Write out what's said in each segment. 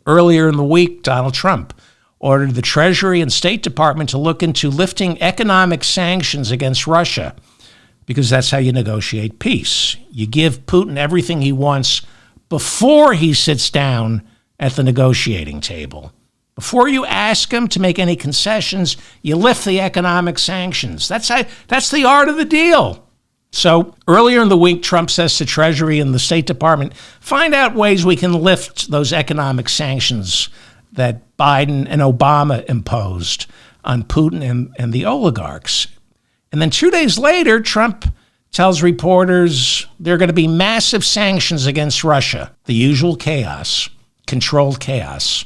Earlier in the week, Donald Trump ordered the Treasury and State Department to look into lifting economic sanctions against Russia, because that's how you negotiate peace. You give Putin everything he wants before he sits down at the negotiating table. Before you ask him to make any concessions, you lift the economic sanctions. That's the art of the deal. So earlier in the week, Trump says to Treasury and the State Department, find out ways we can lift those economic sanctions that Biden and Obama imposed on Putin and the oligarchs. And then 2 days later, Trump tells reporters there are going to be massive sanctions against Russia. The usual chaos, controlled chaos.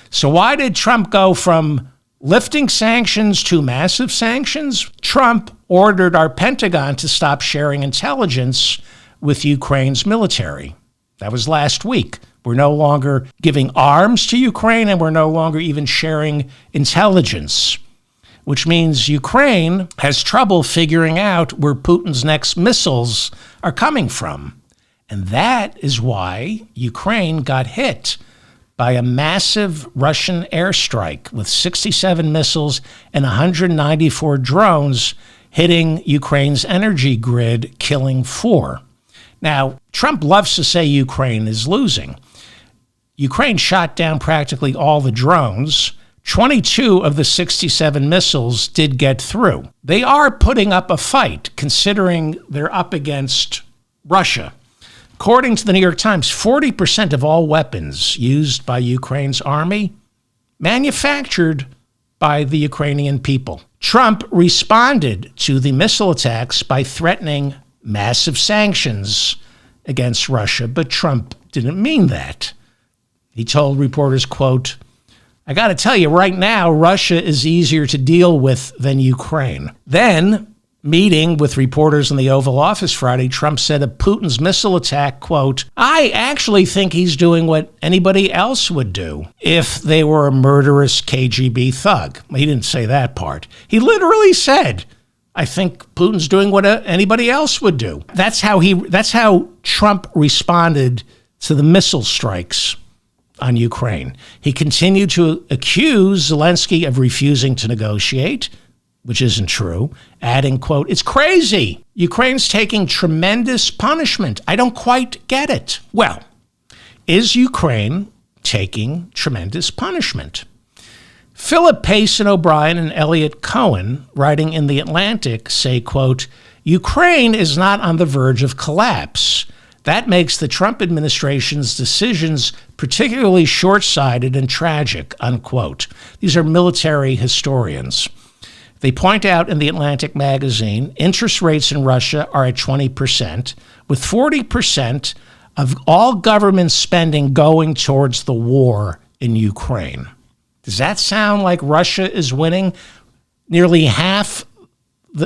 So why did Trump go from lifting sanctions to massive sanctions? Trump ordered our Pentagon to stop sharing intelligence with Ukraine's military. That was last week. We're no longer giving arms to Ukraine, and we're no longer even sharing intelligence, which means Ukraine has trouble figuring out where Putin's next missiles are coming from. And that is why Ukraine got hit by a massive Russian airstrike with 67 missiles and 194 drones hitting Ukraine's energy grid, killing 4. Now, Trump loves to say Ukraine is losing. Ukraine shot down practically all the drones. 22 of the 67 missiles did get through. They are putting up a fight, considering they're up against Russia. According to the New York Times, 40% of all weapons used by Ukraine's army manufactured by the Ukrainian people. Trump responded to the missile attacks by threatening massive sanctions against Russia, but Trump didn't mean that. He told reporters, quote, I got to tell you right now, Russia is easier to deal with than Ukraine. Then, meeting with reporters in the Oval Office Friday, Trump said of Putin's missile attack, quote, I actually think he's doing what anybody else would do if they were a murderous KGB thug. He didn't say that part. He literally said, I think Putin's doing what anybody else would do. That's how Trump responded to the missile strikes on Ukraine. He continued to accuse Zelensky of refusing to negotiate, which isn't true, adding, quote, it's crazy. Ukraine's taking tremendous punishment. I don't quite get it. Well, is Ukraine taking tremendous punishment? Philip Payson O'Brien and Elliot Cohen, writing in The Atlantic, say, quote, Ukraine is not on the verge of collapse. That makes the Trump administration's decisions particularly short-sighted and tragic, unquote. These are military historians. They point out in The Atlantic magazine, interest rates in Russia are at 20%, with 40% of all government spending going towards the war in Ukraine. Does that sound like Russia is winning? Nearly half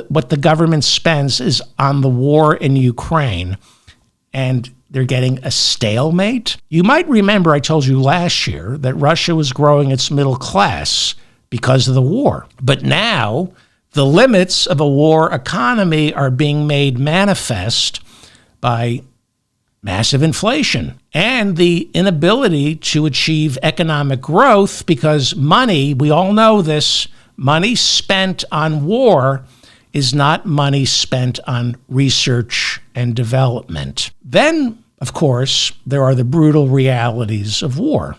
what the government spends is on the war in Ukraine, and they're getting a stalemate? You might remember I told you last year that Russia was growing its middle class because of the war. But now the limits of a war economy are being made manifest by massive inflation and the inability to achieve economic growth because money, we all know this, money spent on war is not money spent on research and development. Then, of course, there are the brutal realities of war.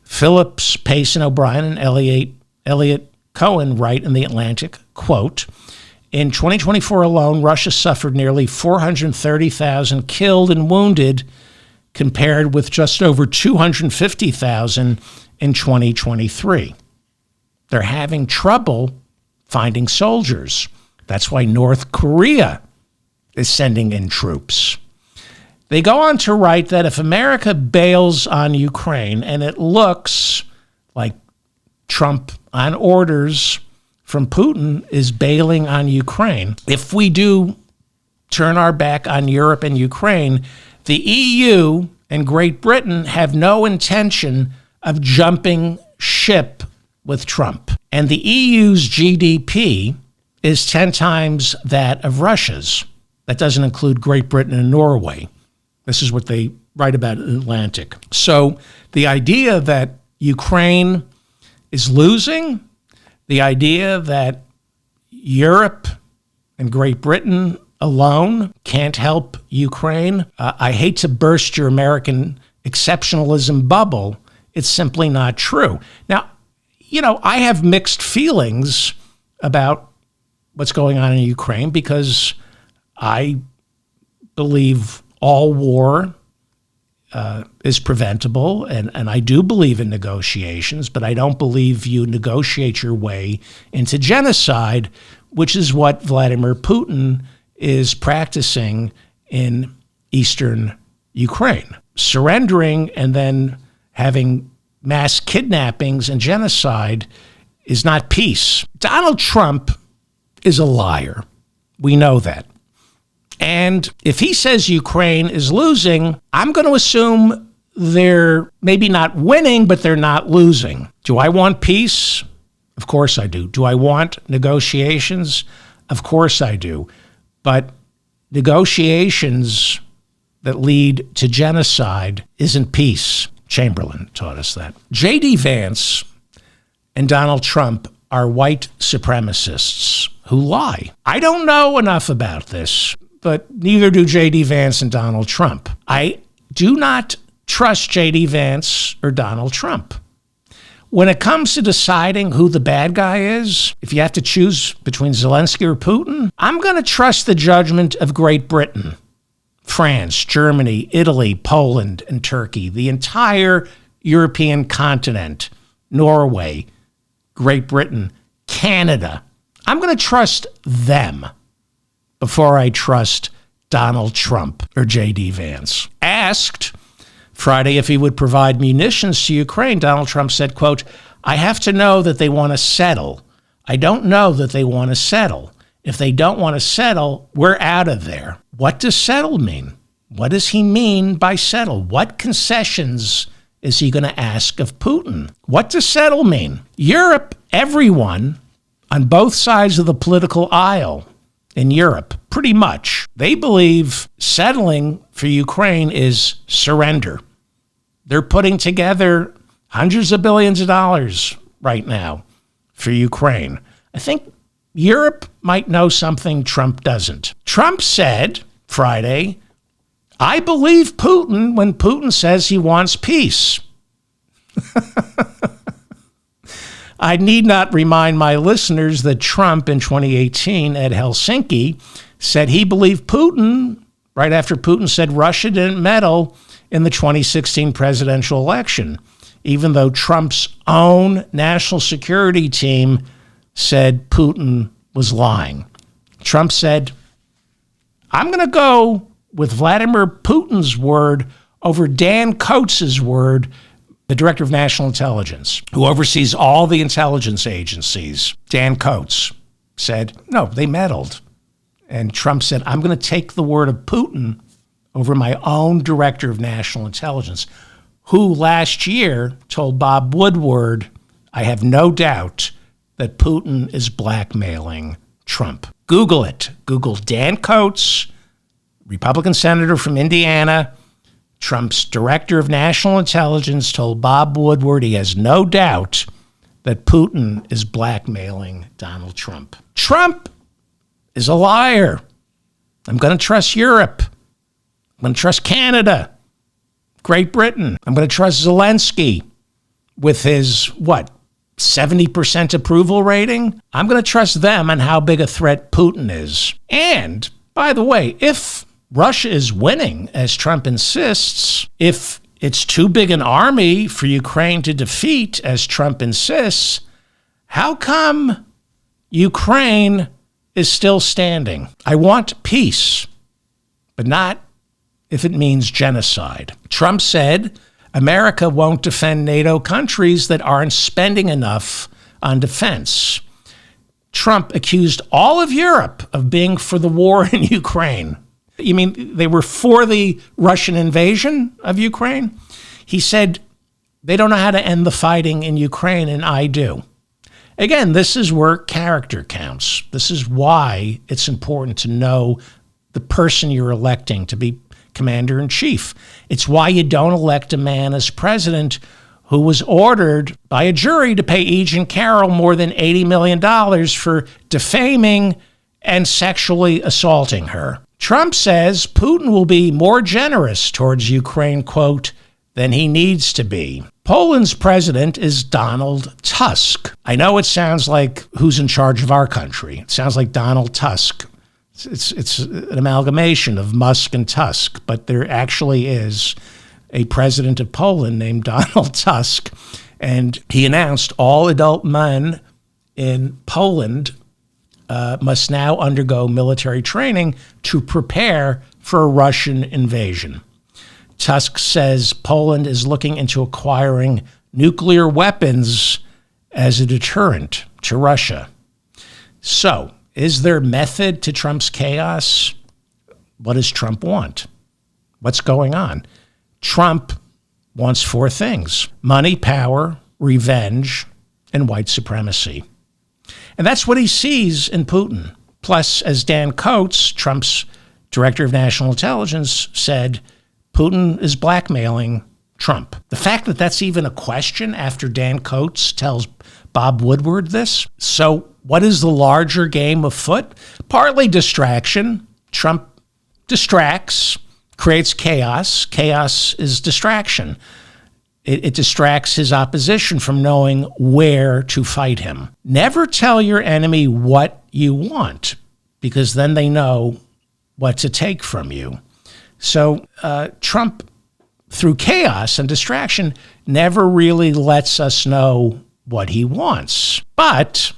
Phillips, Payson O'Brien, and Elliot Cohen write in The Atlantic, quote, in 2024 alone, Russia suffered nearly 430,000 killed and wounded, compared with just over 250,000 in 2023. They're having trouble finding soldiers. That's why North Korea is sending in troops. They go on to write that if America bails on Ukraine, and it looks like Trump, on orders from Putin, is bailing on Ukraine, if we do turn our back on Europe and Ukraine, the EU and Great Britain have no intention of jumping ship with Trump. And the EU's GDP is 10 times that of Russia's. That doesn't include Great Britain and Norway. This is what they write about in Atlantic. So the idea that Ukraine is losing, the idea that Europe and Great Britain alone can't help Ukraine. I hate to burst your American exceptionalism bubble. It's simply not true. Now, I have mixed feelings about what's going on in Ukraine because I believe all war is preventable, and I do believe in negotiations, but I don't believe you negotiate your way into genocide, which is what Vladimir Putin is practicing in eastern Ukraine. Surrendering and then having mass kidnappings and genocide is not peace. Donald Trump is a liar. We know that. And if he says Ukraine is losing, I'm going to assume they're maybe not winning, but they're not losing. Do I want peace? Of course I do. Do I want negotiations? Of course I do. But negotiations that lead to genocide isn't peace. Chamberlain taught us that. J.D. Vance and Donald Trump are white supremacists who lie. I don't know enough about this, but neither do J.D. Vance and Donald Trump. I do not trust J.D. Vance or Donald Trump. When it comes to deciding who the bad guy is, if you have to choose between Zelensky or Putin, I'm going to trust the judgment of Great Britain, France, Germany, Italy, Poland, and Turkey, the entire European continent, Norway, Great Britain, Canada. I'm going to trust them before I trust Donald Trump or J.D. Vance. Asked Friday if he would provide munitions to Ukraine, Donald Trump said, quote, "I have to know that they want to settle. I don't know that they want to settle. If they don't want to settle, we're out of there." What does settle mean? What does he mean by settle? What concessions is he going to ask of Putin? What does settle mean? Europe, everyone on both sides of the political aisle in Europe, pretty much, they believe settling for Ukraine is surrender. They're putting together hundreds of billions of dollars right now for Ukraine. I think Europe might know something Trump doesn't. Trump said Friday, "I believe Putin when Putin says he wants peace." I need not remind my listeners that Trump in 2018 at Helsinki said he believed Putin right after Putin said Russia didn't meddle in the 2016 presidential election, even though Trump's own national security team said Putin was lying. Trump said, "I'm going to go with Vladimir Putin's word over Dan Coates' word," the director of national intelligence, who oversees all the intelligence agencies. Dan Coates said, no, they meddled. And Trump said, "I'm going to take the word of Putin over my own director of national intelligence," who last year told Bob Woodward, "I have no doubt that Putin is blackmailing Trump." Google it. Google Dan Coates, Republican senator from Indiana. Trump's director of national intelligence told Bob Woodward he has no doubt that Putin is blackmailing Donald Trump. Trump is a liar. I'm going to trust Europe. I'm going to trust Canada, Great Britain. I'm going to trust Zelensky with his, 70% approval rating? I'm going to trust them on how big a threat Putin is. And, by the way, if Russia is winning, as Trump insists, if it's too big an army for Ukraine to defeat, as Trump insists, how come Ukraine is still standing? I want peace, but not if it means genocide. Trump said America won't defend NATO countries that aren't spending enough on defense. Trump accused all of Europe of being for the war in Ukraine. You mean they were for the Russian invasion of Ukraine? He said they don't know how to end the fighting in Ukraine, and I do. Again, this is where character counts. This is why it's important to know the person you're electing to be commander-in-chief. It's why you don't elect a man as president who was ordered by a jury to pay Agent Carroll more than $80 million for defaming and sexually assaulting her. Trump says Putin will be more generous towards Ukraine, quote, than he needs to be. Poland's president is Donald Tusk. I know it sounds like who's in charge of our country. It sounds like Donald Tusk. It's an amalgamation of Musk and Tusk, but there actually is a president of Poland named Donald Tusk, and he announced all adult men in Poland must now undergo military training to prepare for a Russian invasion. Tusk says Poland is looking into acquiring nuclear weapons as a deterrent to Russia. So, is there method to Trump's chaos? What does Trump want? What's going on? Trump wants four things: money, power, revenge, and white supremacy. And that's what he sees in Putin. Plus, as Dan Coats, Trump's director of national intelligence, said, Putin is blackmailing Trump. The fact that that's even a question after Dan Coats tells Bob Woodward this. So what is the larger game afoot? Partly distraction. Trump distracts, creates chaos. Chaos is distraction. It distracts his opposition from knowing where to fight him. Never tell your enemy what you want, because then they know what to take from you. So Trump, through chaos and distraction, never really lets us know what he wants. But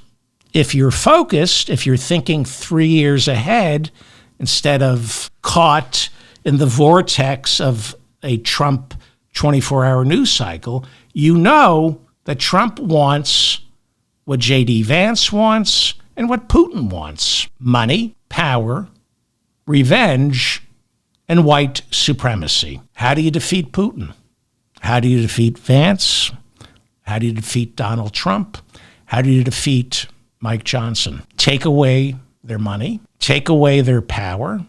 if you're focused, if you're thinking 3 years ahead, instead of caught in the vortex of a Trump 24-hour news cycle, you know that Trump wants what J.D. Vance wants and what Putin wants: money, power, revenge, and white supremacy. How do you defeat Putin? How do you defeat Vance? How do you defeat Donald Trump? How do you defeat Mike Johnson? Take away their money, take away their power,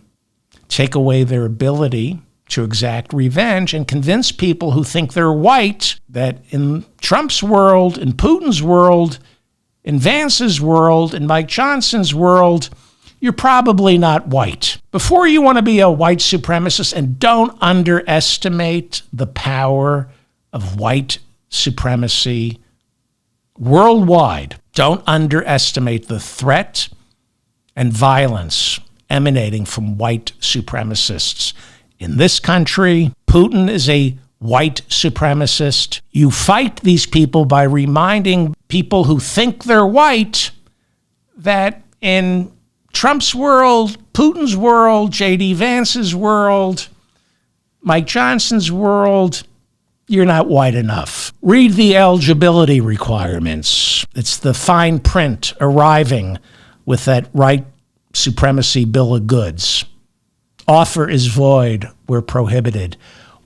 take away their ability to exact revenge, and convince people who think they're white that in Trump's world, in Putin's world, in Vance's world, in Mike Johnson's world, you're probably not white. Before you want to be a white supremacist, and don't underestimate the power of white supremacy worldwide. Don't underestimate the threat and violence emanating from white supremacists. In this country, Putin is a white supremacist. You fight these people by reminding people who think they're white that in Trump's world, Putin's world, J.D. Vance's world, Mike Johnson's world, you're not white enough. Read the eligibility requirements. It's the fine print arriving with that white supremacy bill of goods. Offer is void where prohibited.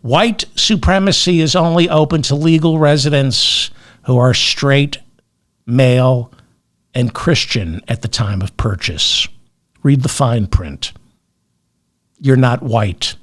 White supremacy is only open to legal residents who are straight, male, and Christian at the time of purchase. Read the fine print. You're not white.